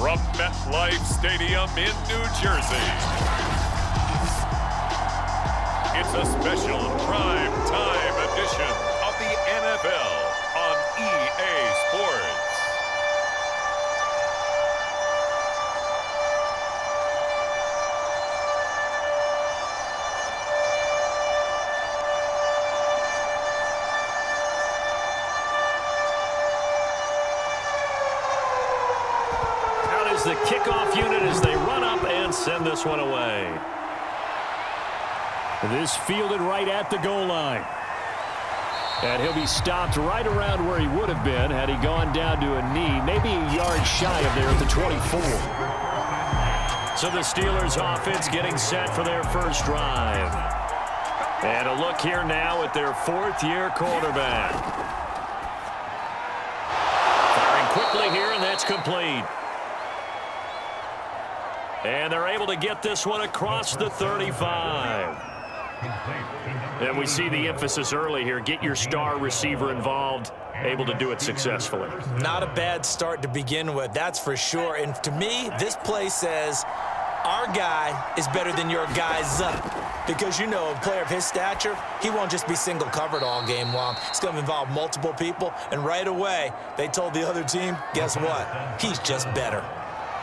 from MetLife Stadium in New Jersey. It's a special prime time edition of the NFL on EA Sports. The kickoff unit as they run up and send this one away. This fielded right at the goal line. And he'll be stopped right around where he would have been had he gone down to a knee, maybe a yard shy of there at the 24. So the Steelers offense getting set for their first drive. And a look here now at their fourth-year quarterback. Firing quickly here, and that's complete. And they're able to get this one across the 35. And we see the emphasis early here. Get your star receiver involved, able to do it successfully. Not a bad start to begin with, that's for sure. And to me, this play says our guy is better than your guy's up. Because, you know, a player of his stature, he won't just be single covered all game long. It's going to involve multiple people. And right away, they told the other team, guess what? He's just better.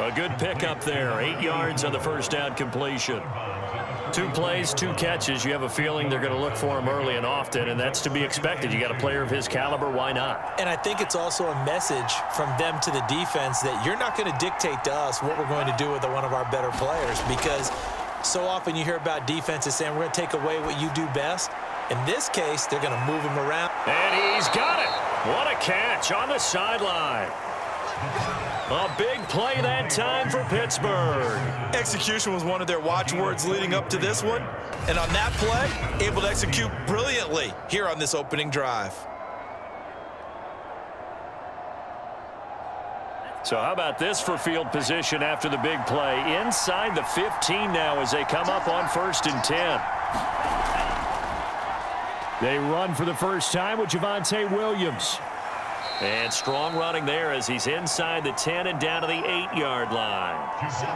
A good pickup there. 8 yards on the first down completion. 2 plays, 2 catches. You have a feeling they're going to look for him early and often, and that's to be expected. You got a player of his caliber, why not? And I think it's also a message from them to the defense that you're not going to dictate to us what we're going to do with one of our better players, because so often you hear about defenses saying we're going to take away what you do best. In this case, they're going to move him around. And he's got it. What a catch on the sideline. A big play that time for Pittsburgh. Execution was one of their watchwords leading up to this one. And on that play, able to execute brilliantly here on this opening drive. So how about this for field position after the big play? Inside the 15 now as they come up on 1st and 10. They run for the first time with Javonte Williams. And strong running there as he's inside the 10 and down to the 8-yard line.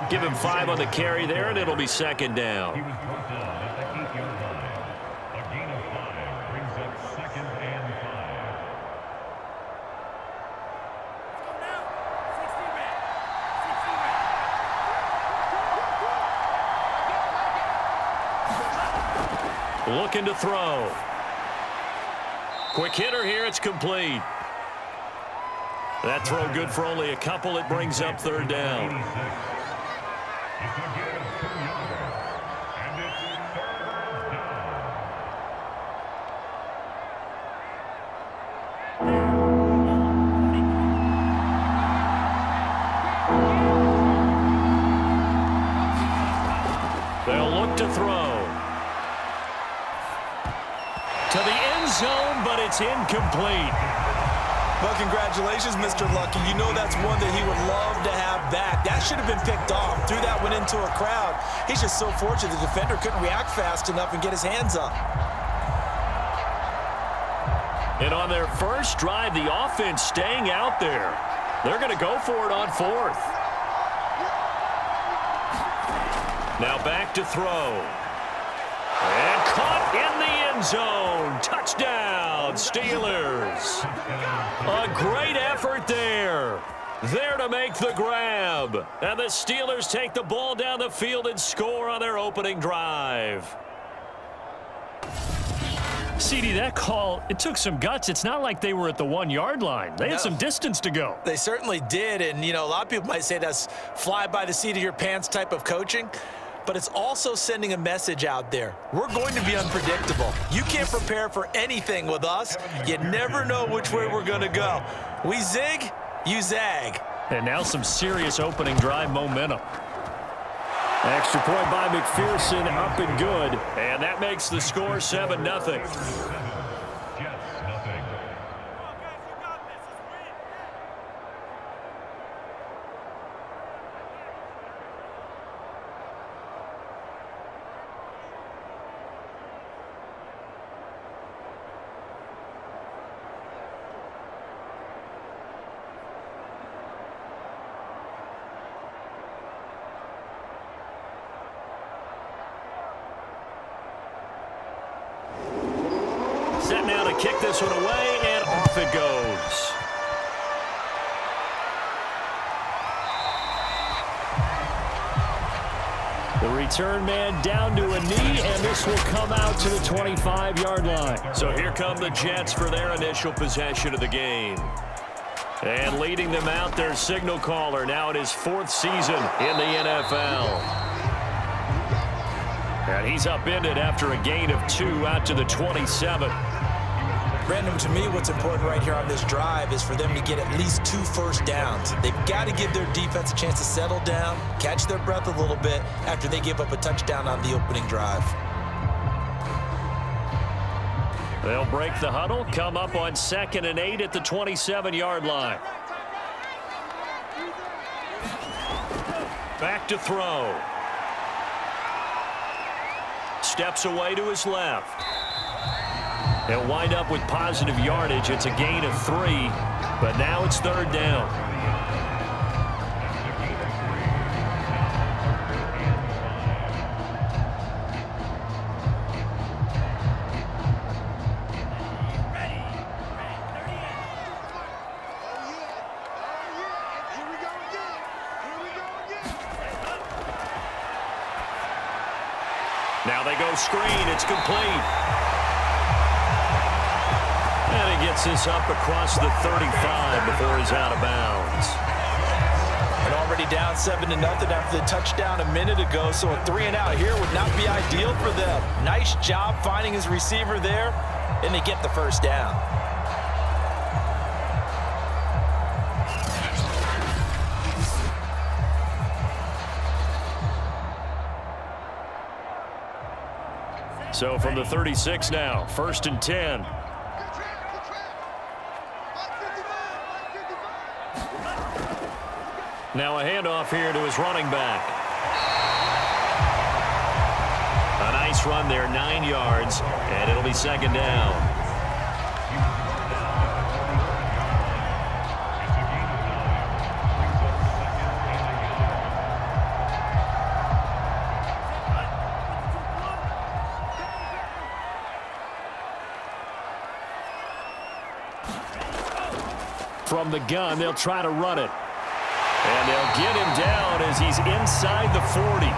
Give him 5 on the carry there, and it'll be 2nd down. He was brought down at the 8-yard line. A gain of 5 brings up 2nd and 5. Looking to throw. Quick hitter here, it's complete. That throw good for only a couple. It brings up 3rd down. They'll look to throw. To the end zone, but it's incomplete. Well, congratulations, Mr. Lucky. You know that's one that he would love to have back. That should have been picked off. Threw that one into a crowd. He's just so fortunate the defender couldn't react fast enough and get his hands up. And on their first drive, the offense staying out there. They're going to go for it on 4th. Now back to throw. And caught in the end zone. Touchdown, Steelers. A great effort there. There to make the grab. And the Steelers take the ball down the field and score on their opening drive. CD, that call, it took some guts. It's not like they were at the 1-yard line. They had some distance to go. They certainly did. And, you know, a lot of people might say that's fly by the seat of your pants type of coaching. But it's also sending a message out there. We're going to be unpredictable. You can't prepare for anything with us. You never know which way we're going to go. We zig, you zag. And now some serious opening drive momentum. Extra point by McPherson, up and good. And that makes the score 7-0. now to kick this one away, and off it goes. The return man down to a knee, and this will come out to the 25-yard line. So here come the Jets for their initial possession of the game. And leading them out, their signal caller, now in his 4th season in the NFL. And he's upended after a gain of 2 out to the 27. Brandon, to me, what's important right here on this drive is for them to get at least 2 first downs. They've got to give their defense a chance to settle down, catch their breath a little bit after they give up a touchdown on the opening drive. They'll break the huddle, come up on 2nd and 8 at the 27-yard line. Back to throw. Steps away to his left. They'll wind up with positive yardage. It's a gain of 3, but now it's 3rd down. Now they go screen. It's complete. And he gets this up across the 35 before he's out of bounds. And already down 7-0 after the touchdown a minute ago, so a 3-and-out here would not be ideal for them. Nice job finding his receiver there, and they get the first down. So from the 36 now, 1st and 10. Now a handoff here to his running back. A nice run there, 9 yards, and it'll be 2nd down. From the gun, they'll try to run it. And they'll get him down as he's inside the 40.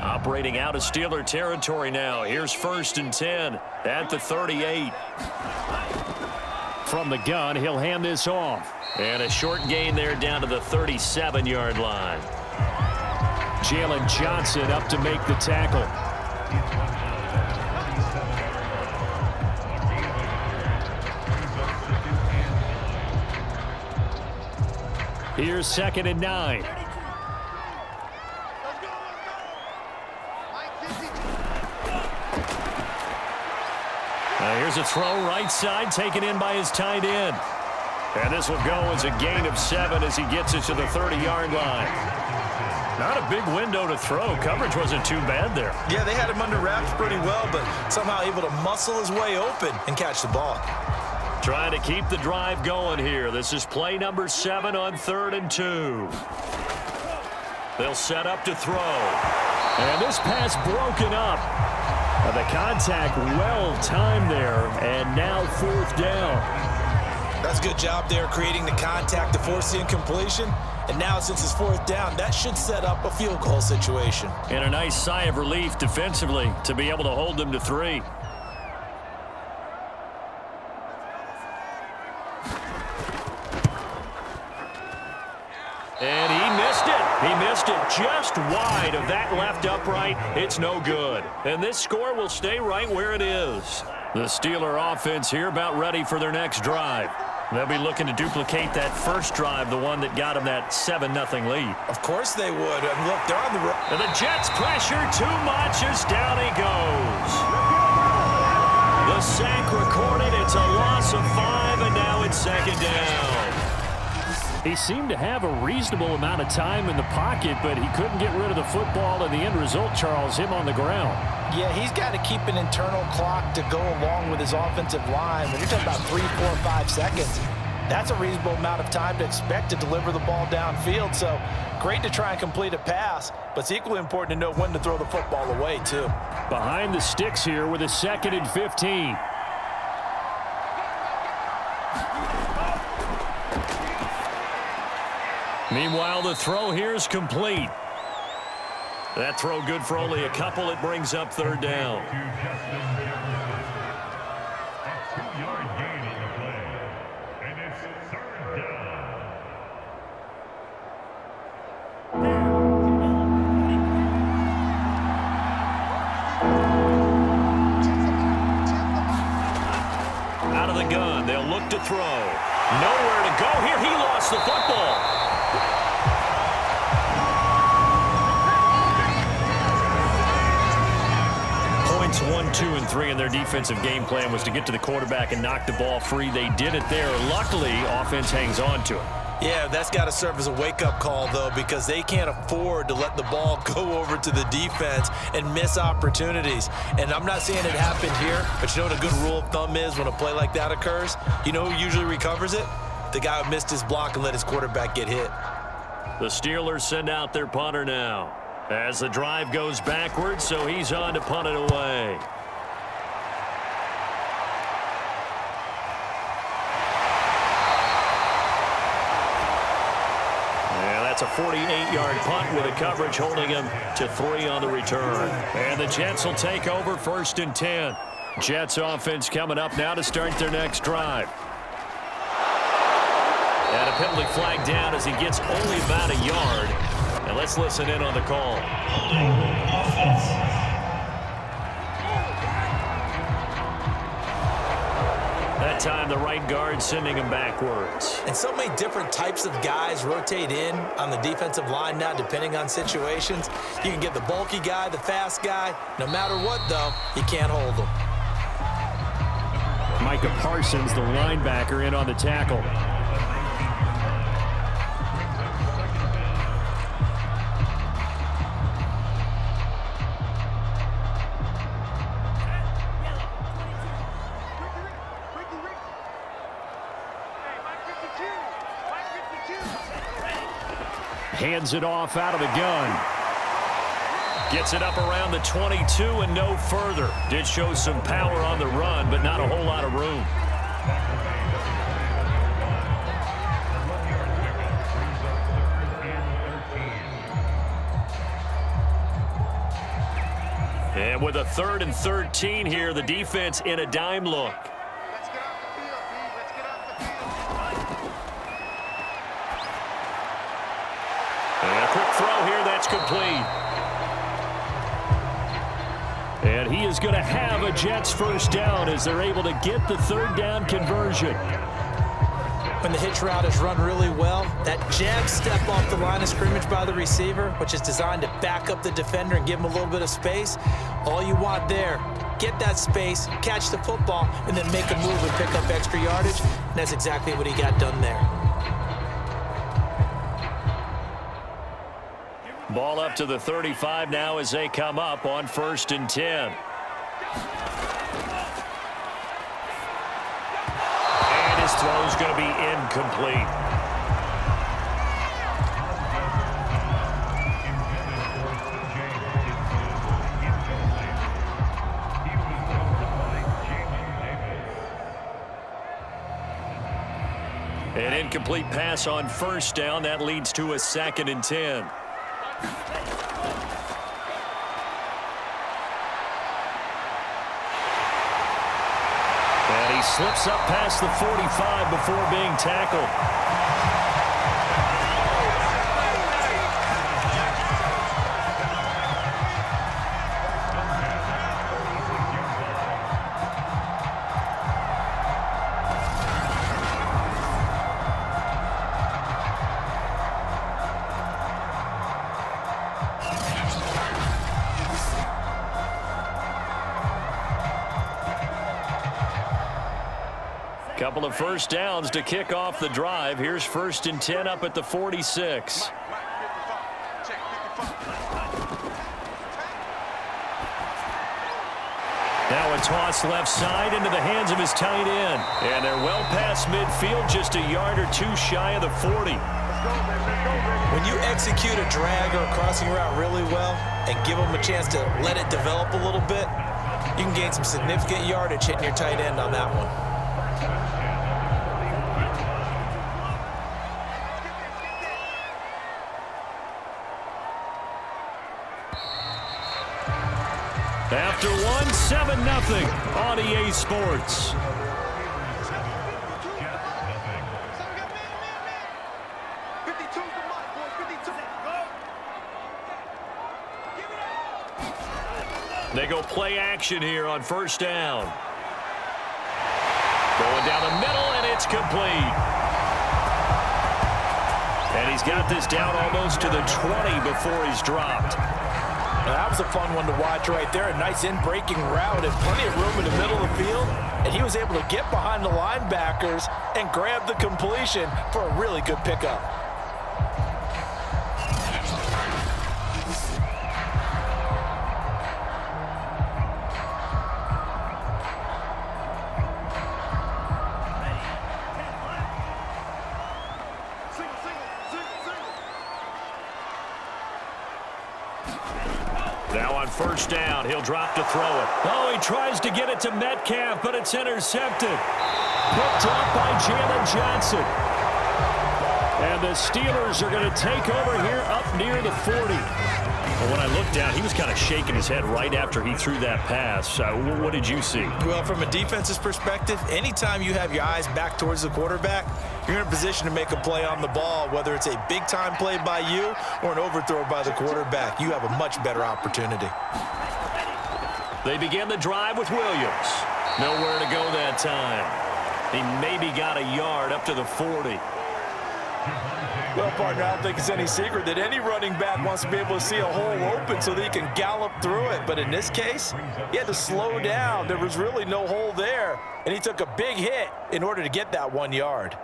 Operating out of Steeler territory now. Here's 1st and 10 at the 38. From the gun, he'll hand this off. And a short gain there down to the 37-yard line. Jalen Johnson up to make the tackle. Here's 2nd and 9. Here's a throw right side taken in by his tight end. And this will go as a gain of 7 as he gets it to the 30-yard line. Not a big window to throw. Coverage wasn't too bad there. Yeah, they had him under wraps pretty well, but somehow able to muscle his way open and catch the ball. Trying to keep the drive going here. This is play number 7 on 3rd and 2. They'll set up to throw. And this pass broken up. The contact well timed there, and now 4th down. That's a good job there creating the contact to force the incompletion. And now since it's 4th down, that should set up a field goal situation. And a nice sigh of relief defensively to be able to hold them to 3. And he missed it. He missed it just wide of that left upright. It's no good. And this score will stay right where it is. The Steeler offense here about ready for their next drive. They'll be looking to duplicate that first drive, the one that got them that 7-0 lead. Of course they would. And look, they're on the road. And the Jets pressure too much as down he goes. The sack recorded. It's a loss of 5, and now it's 2nd down. He seemed to have a reasonable amount of time in the pocket, but he couldn't get rid of the football, and the end result, Charles, him on the ground. Yeah, he's got to keep an internal clock to go along with his offensive line. When you're talking about 3, 4, 5 seconds, that's a reasonable amount of time to expect to deliver the ball downfield. So great to try and complete a pass, but it's equally important to know when to throw the football away, too. Behind the sticks here with a 2nd and 15. Meanwhile, the throw here is complete. That throw good for only a couple. It brings up 3rd down. A 2-yard gain on the play. And it's 3rd down. Out of the gun, they'll look to throw. Nowhere to go here. He lost the football. Points 1, 2, and 3 in their defensive game plan was to get to the quarterback and knock the ball free. They did it there. Luckily, offense hangs on to it. Yeah, that's got to serve as a wake-up call, though, because they can't afford to let the ball go over to the defense and miss opportunities. And I'm not saying it happened here, but you know what a good rule of thumb is when a play like that occurs? You know who usually recovers it? The guy who missed his block and let his quarterback get hit. The Steelers send out their punter now as the drive goes backwards, so he's on to punt it away. That's a 48-yard punt with a coverage holding him to 3 on the return. And the Jets will take over 1st and 10. Jets offense coming up now to start their next drive. And a penalty flag down as he gets only about a yard. And let's listen in on the call. That time the right guard sending him backwards. And so many different types of guys rotate in on the defensive line now, depending on situations. You can get the bulky guy, the fast guy. No matter what, though, you can't hold them. Micah Parsons, the linebacker, in on the tackle. Hands it off out of the gun. Gets it up around the 22 and no further. Did show some power on the run, but not a whole lot of room. And with a 3rd and 13 here, the defense in a dime look. And a quick throw here, that's complete. And he is going to have a Jets 1st down as they're able to get the 3rd down conversion. When the hitch route is run really well, that jab step off the line of scrimmage by the receiver, which is designed to back up the defender and give him a little bit of space, all you want there, get that space, catch the football, and then make a move and pick up extra yardage. And that's exactly what he got done there. Ball up to the 35 now as they come up on 1st and 10. And his throw is going to be incomplete. An incomplete pass on 1st down. That leads to a 2nd and 10. And he slips up past the 45 before being tackled. Couple of first downs to kick off the drive. Here's 1st and 10 up at the 46. Now a toss left side into the hands of his tight end. And they're well past midfield, just a yard or two shy of the 40. When you execute a drag or a crossing route really well and give them a chance to let it develop a little bit, you can gain some significant yardage hitting your tight end on that one. After one, 7-0 on EA Sports. They go play action here on 1st down. Going down the middle, and it's complete. And he's got this down almost to the 20 before he's dropped. Now, that was a fun one to watch right there. A nice in-breaking route and plenty of room in the middle of the field. And he was able to get behind the linebackers and grab the completion for a really good pickup. Now on 1st down, he'll drop to throw it. Oh, he tries to get it to Metcalf, but it's intercepted. Picked up by Jalen Johnson. And the Steelers are going to take over here up near the 40. Well, when I looked down, he was kind of shaking his head right after he threw that pass. What did you see? Well, from a defense's perspective, anytime you have your eyes back towards the quarterback, you're in a position to make a play on the ball, whether it's a big-time play by you or an overthrow by the quarterback. You have a much better opportunity. They begin the drive with Williams. Nowhere to go that time. He maybe got a yard up to the 40. Well, partner, I don't think it's any secret that any running back wants to be able to see a hole open so that he can gallop through it. But in this case, he had to slow down. There was really no hole there, and he took a big hit in order to get that 1 yard.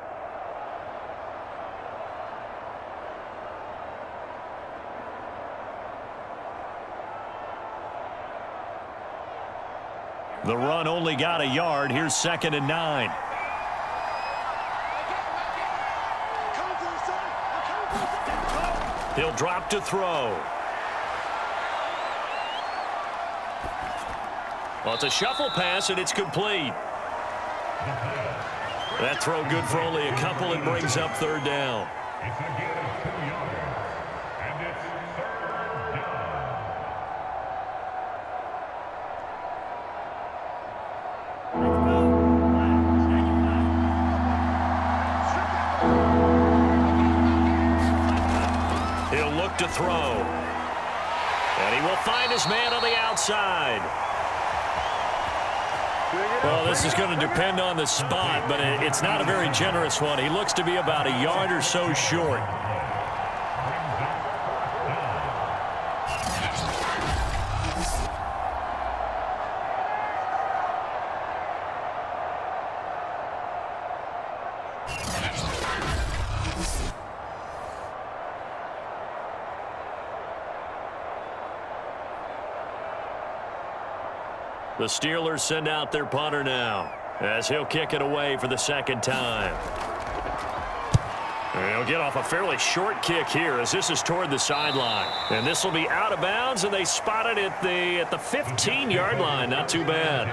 The run only got a yard. Here's 2nd and 9. He'll drop to throw. Well, it's a shuffle pass, and it's complete. That throw good for only a couple and brings up 3rd down. It's a gain of 2 yards, and it's 3rd down. He'll look to throw. And he will find his man on the outside. Well, this is going to depend on the spot, but it's not a very generous one. He looks to be about a yard or so short. The Steelers send out their punter now as he'll kick it away for the 2nd time. And he'll get off a fairly short kick here as this is toward the sideline. And this will be out of bounds, and they spot it at the 15-yard line. Not too bad.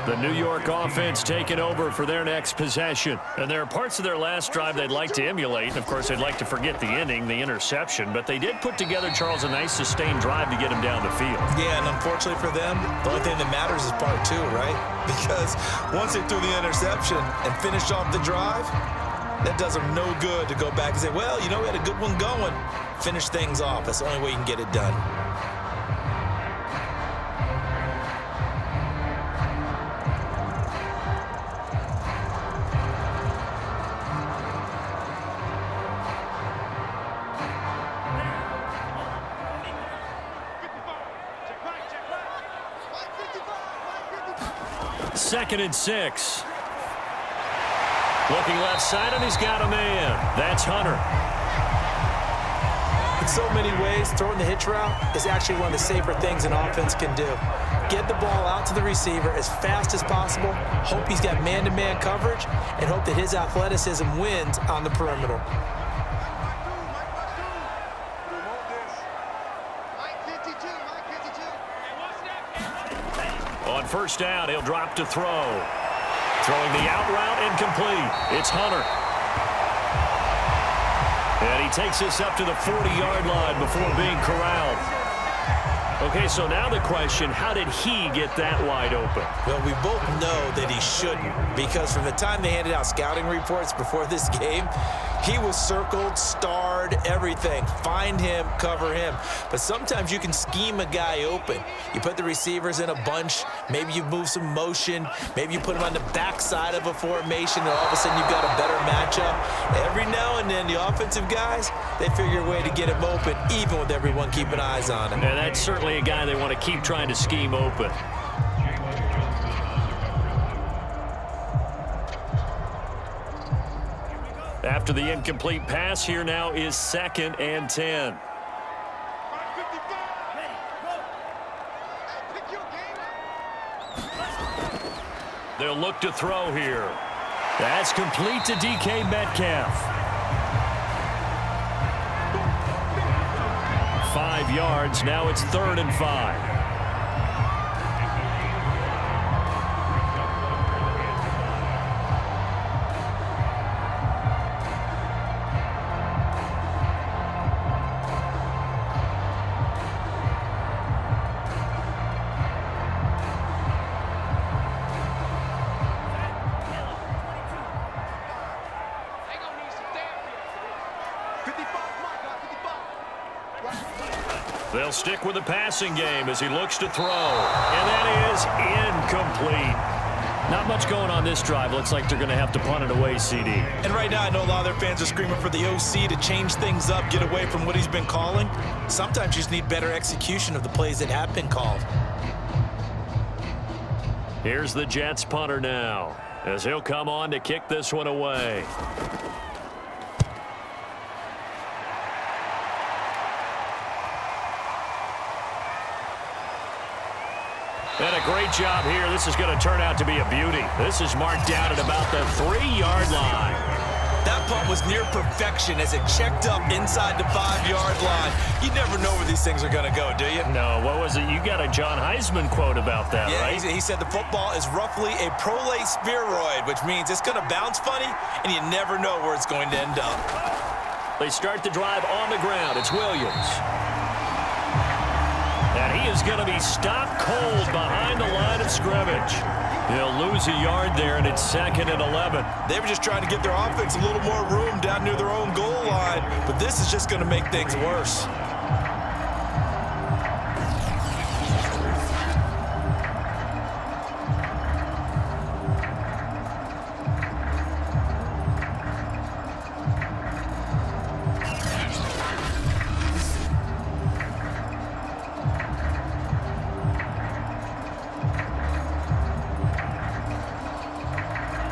The New York offense taking over for their next possession. And there are parts of their last drive they'd like to emulate. Of course, they'd like to forget the ending, the interception. But they did put together, Charles, a nice sustained drive to get him down the field. Yeah, and unfortunately for them, the only thing that matters is part 2, right? Because once they threw the interception and finished off the drive, that does them no good to go back and say, well, you know, we had a good one going. Finish things off. That's the only way you can get it done. Second and 6. Looking left side, and he's got a man. That's Hunter. In so many ways, throwing the hitch route is actually one of the safer things an offense can do. Get the ball out to the receiver as fast as possible, hope he's got man-to-man coverage, and hope that his athleticism wins on the perimeter. On first down, he'll drop to throw. Throwing the out route, incomplete. It's Hunter. And he takes this up to the 40-yard line before being corralled. Okay, so now the question, how did he get that wide open? Well, we both know that he shouldn't, because from the time they handed out scouting reports before this game, he was circled, starred, everything. Find him, cover him. But sometimes you can scheme a guy open. You put the receivers in a bunch. Maybe you move some motion. Maybe you put him on the backside of a formation, and all of a sudden you've got a better matchup. Every now and then, the offensive guys, they figure a way to get him open, even with everyone keeping eyes on him. And that's certainly a guy they want to keep trying to scheme open. After the incomplete pass, here now is 2nd and 10. They'll look to throw here. That's complete to DK Metcalf. 5 yards. Now it's 3rd and 5. They'll stick with the passing game as he looks to throw. And that is incomplete. Not much going on this drive. Looks like they're going to have to punt it away, CD. And right now, I know a lot of their fans are screaming for the OC to change things up, get away from what he's been calling. Sometimes you just need better execution of the plays that have been called. Here's the Jets punter now, as he'll come on to kick this one away. And a great job here. This is going to turn out to be a beauty. This is marked down at about the 3-yard line. That punt was near perfection as it checked up inside the 5-yard line. You never know where these things are going to go, do you? No, what was it? You got a John Heisman quote about that, right? Yeah, he said the football is roughly a prolate spheroid, which means it's going to bounce funny, and you never know where it's going to end up. They start the drive on the ground. It's Williams. And he is going to be stopped cold behind the line of scrimmage. He'll lose a yard there, and it's 2nd and 11. They were just trying to give their offense a little more room down near their own goal line, but this is just going to make things worse.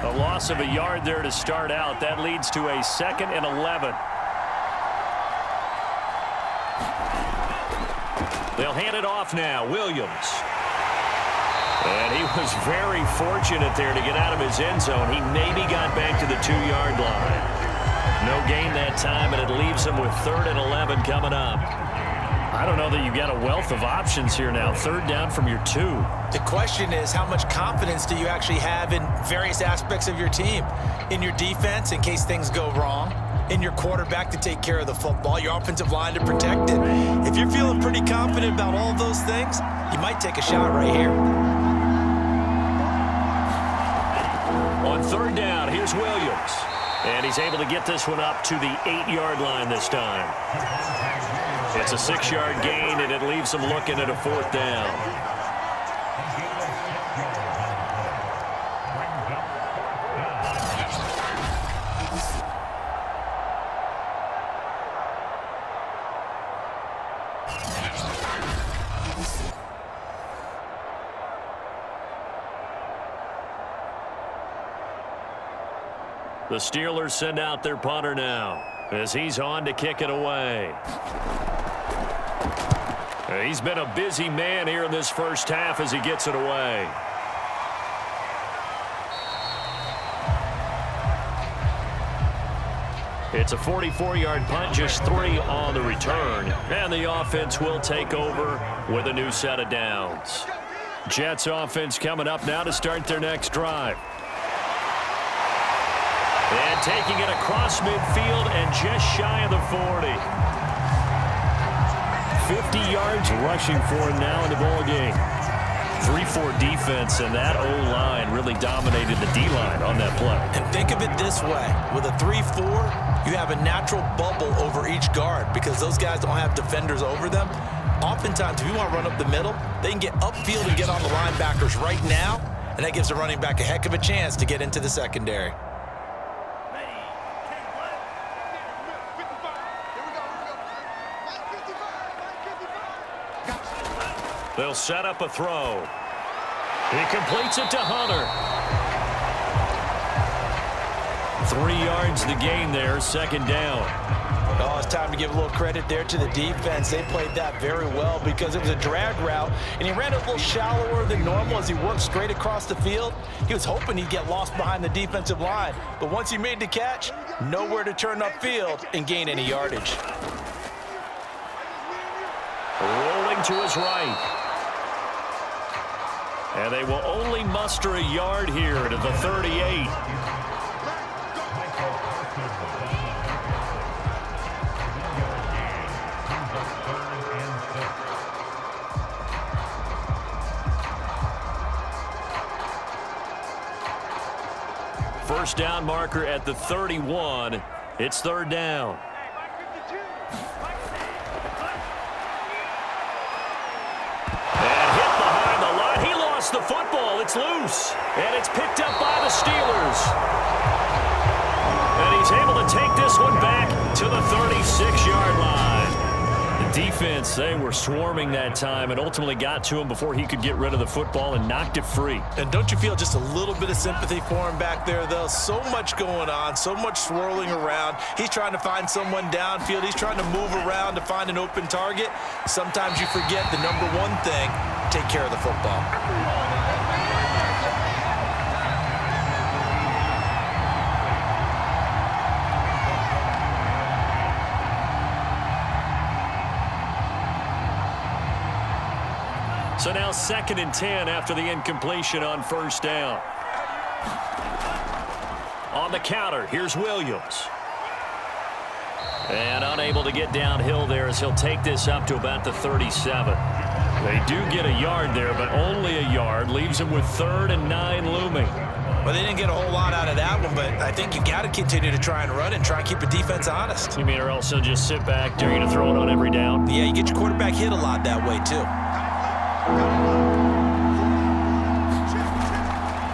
A loss of a yard there to start out. That leads to a 2nd and 11. They'll hand it off now. Williams. And he was very fortunate there to get out of his end zone. He maybe got back to the 2-yard line. No gain that time, and it leaves him with 3rd and 11 coming up. I don't know that you've got a wealth of options here now. 3rd down from your 2. The question is, how much confidence do you actually have in various aspects of your team? In your defense, in case things go wrong. In your quarterback to take care of the football. Your offensive line to protect it. If you're feeling pretty confident about all those things, you might take a shot right here. On 3rd down, here's Williams. And he's able to get this one up to the 8-yard line this time. It's a 6-yard gain, and it leaves them looking at a 4th down. The Steelers send out their punter now as he's on to kick it away. He's been a busy man here in this first half as he gets it away. It's a 44-yard punt, just 3 on the return. And the offense will take over with a new set of downs. Jets offense coming up now to start their next drive. And taking it across midfield and just shy of the 40. 50 yards rushing for him now in the ball game. 3-4 defense, and that O-line really dominated the D-line on that play. And think of it this way. With a 3-4, you have a natural bubble over each guard because those guys don't have defenders over them. Oftentimes, if you want to run up the middle, they can get upfield and get on the linebackers right now, and that gives the running back a heck of a chance to get into the secondary. They'll set up a throw. He completes it to Hunter. 3 yards the gain there, second down. Oh, it's time to give a little credit there to the defense. They played that very well because it was a drag route, and he ran a little shallower than normal as he worked straight across the field. He was hoping he'd get lost behind the defensive line, but once he made the catch, nowhere to turn upfield and gain any yardage. Rolling to his right. And they will only muster a yard here to the 38. First down marker at the 31. It's third down. The football, it's loose, and it's picked up by the Steelers. And he's able to take this one back to the 36-yard line. The defense, they were swarming that time and ultimately got to him before he could get rid of the football and knocked it free. And don't you feel just a little bit of sympathy for him back there, though? So much going on, so much swirling around. He's trying to find someone downfield. He's trying to move around to find an open target. Sometimes you forget the number one thing, take care of the football. So now 2nd and 10 after the incompletion on first down. On the counter, here's Williams. And unable to get downhill there as he'll take this up to about the 37. They do get a yard there, but only a yard. Leaves him with 3rd and 9 looming. Well, they didn't get a whole lot out of that one, but I think you got to continue to try and run and try and keep the defense honest. You mean or else he'll just sit back, dare you to throw it on every down? Yeah, you get your quarterback hit a lot that way, too.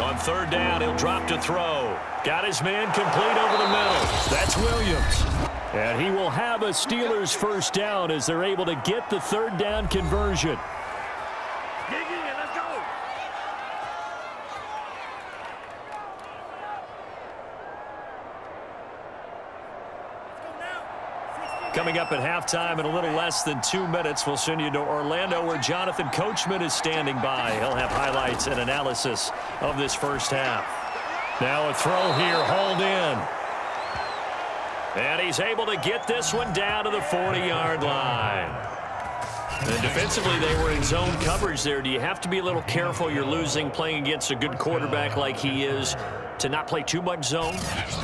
On third down, he'll drop to throw. Got his man complete over the middle. That's Williams. And he will have a Steelers first down as they're able to get the third down conversion. Coming up at halftime in a little less than 2 minutes, we'll send you to Orlando where Jonathan Coachman is standing by. He'll have highlights and analysis of this first half. Now a throw here, hauled in. And he's able to get this one down to the 40-yard line. And defensively, they were in zone coverage there. Do you have to be a little careful? You're losing playing against a good quarterback like he is to not play too much zone?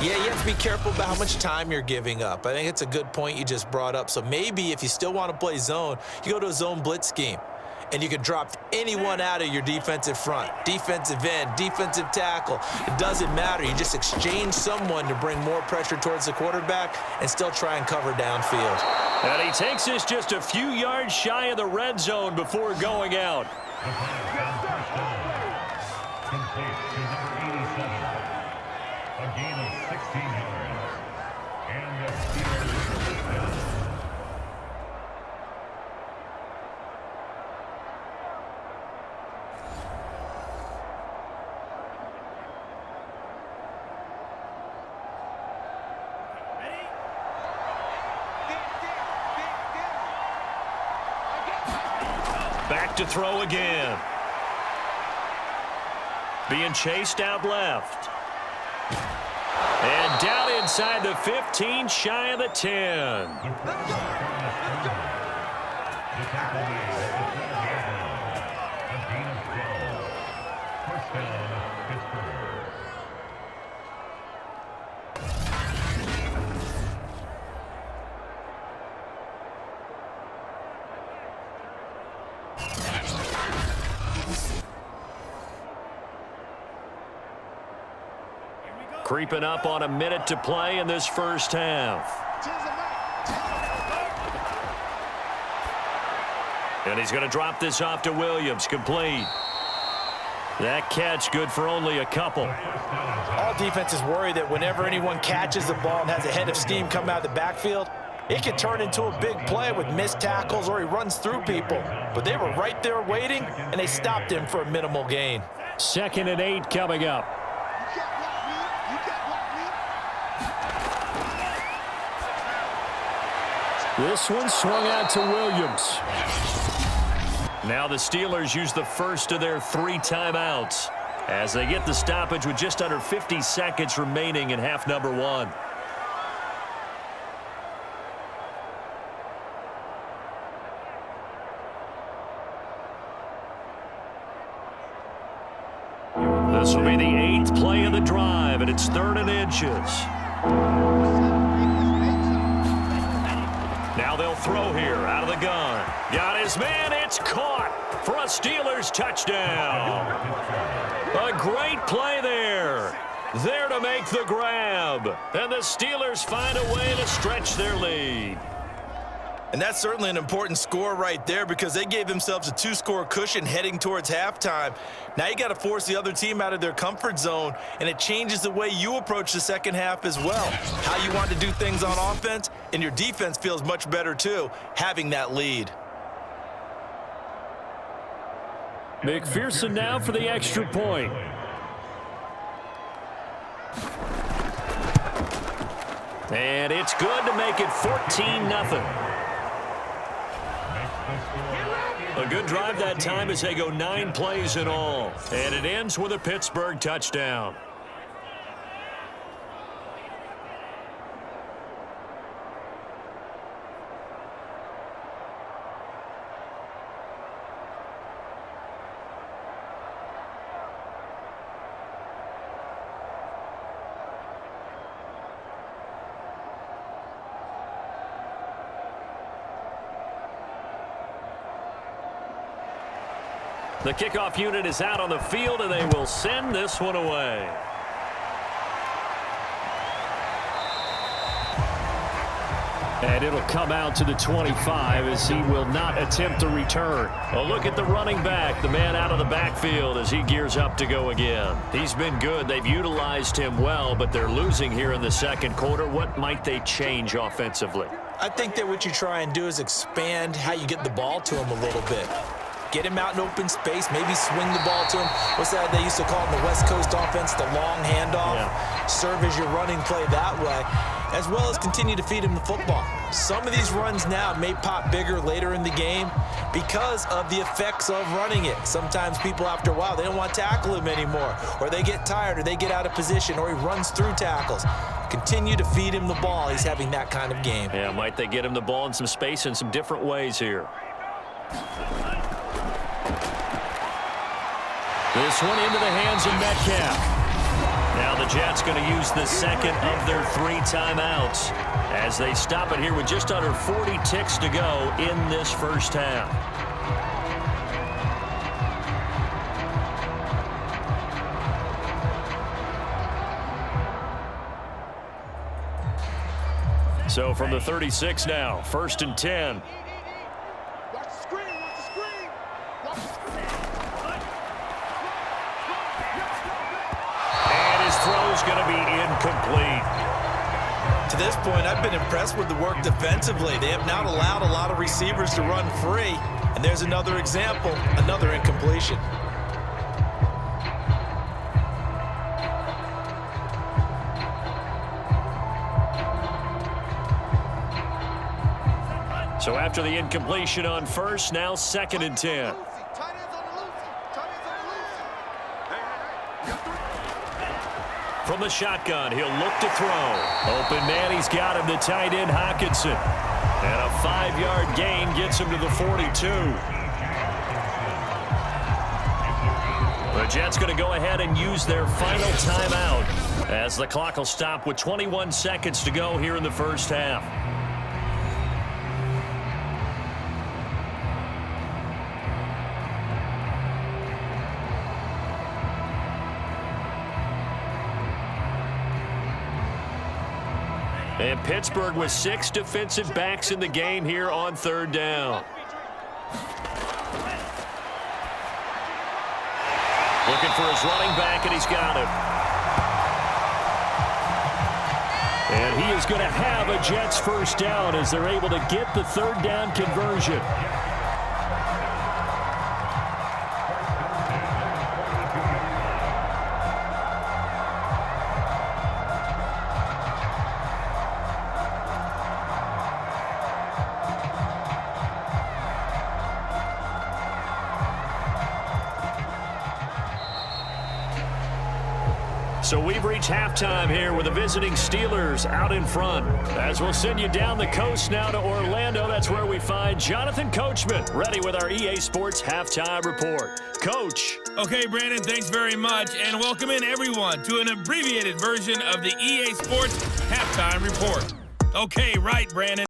Yeah, you have to be careful about how much time you're giving up. I think it's a good point you just brought up. So maybe if you still want to play zone, you go to a zone blitz scheme. And you can drop anyone out of your defensive front, defensive end, defensive tackle. It doesn't matter. You just exchange someone to bring more pressure towards the quarterback and still try and cover downfield. And he takes this just a few yards shy of the red zone before going out. Complete to number 87. A gain of 16 yards. And the Steelers first down. back to throw again. Being chased out left. And down inside the 15, shy of the 10. Creeping up on a minute to play in this first half. And he's going to drop this off to Williams. Complete. That catch good for only a couple. All defenses worry that whenever anyone catches the ball and has a head of steam come out of the backfield, it can turn into a big play with missed tackles or he runs through people. But they were right there waiting, and they stopped him for a minimal gain. 2nd and 8 coming up. This one swung out to Williams. Now the Steelers use the first of their 3 timeouts as they get the stoppage with just under 50 seconds remaining in half number 1. This will be the 8th play of the drive, and it's 3rd and inches. Now they'll throw here out of the gun. Got his man. It's caught for a Steelers touchdown. A great play there. There to make the grab. And the Steelers find a way to stretch their lead. And that's certainly an important score right there because they gave themselves a 2-score cushion heading towards halftime. Now you got to force the other team out of their comfort zone, and it changes the way you approach the second half as well. How you want to do things on offense, and your defense feels much better too, having that lead. McPherson now for the extra point. And it's good to make it 14-0. A good drive that time as they go 9 plays in all. And it ends with a Pittsburgh touchdown. The kickoff unit is out on the field, and they will send this one away. And it'll come out to the 25 as he will not attempt a return. A look at the running back, the man out of the backfield as he gears up to go again. He's been good. They've utilized him well, but they're losing here in the second quarter. What might they change offensively? I think that what you try and do is expand how you get the ball to him a little bit. Get him out in open space, maybe swing the ball to him. What's that they used to call in the West Coast offense, the long handoff? Yeah. Serve as your running play that way, as well as continue to feed him the football. Some of these runs now may pop bigger later in the game because of the effects of running it. Sometimes people, after a while, they don't want to tackle him anymore, or they get tired, or they get out of position, or he runs through tackles. Continue to feed him the ball. He's having that kind of game. Yeah, might they get him the ball in some space in some different ways here. This one into the hands of Metcalf. Now the Jets going to use the second of their 3 timeouts as they stop it here with just under 40 ticks to go in this first half. So from the 36 now, 1st and 10. Throw's going to be incomplete. To this point, I've been impressed with the work defensively. They have not allowed a lot of receivers to run free. And there's another example, another incompletion. So after the incompletion on first, now 2nd and 10. From the shotgun, he'll look to throw. Open man, he's got him, the tight end, Hockenson. And a 5-yard gain gets him to the 42. The Jets going to go ahead and use their final timeout as the clock will stop with 21 seconds to go here in the first half. And Pittsburgh with 6 defensive backs in the game here on third down. Looking for his running back, and he's got him. And he is going to have a Jets first down as they're able to get the third down conversion. So we've reached halftime here with the visiting Steelers out in front. As we'll send you down the coast now to Orlando, that's where we find Jonathan Coachman, ready with our EA Sports Halftime Report. Coach. Okay, Brandon, thanks very much, and welcome in everyone to an abbreviated version of the EA Sports Halftime Report. Okay, right, Brandon.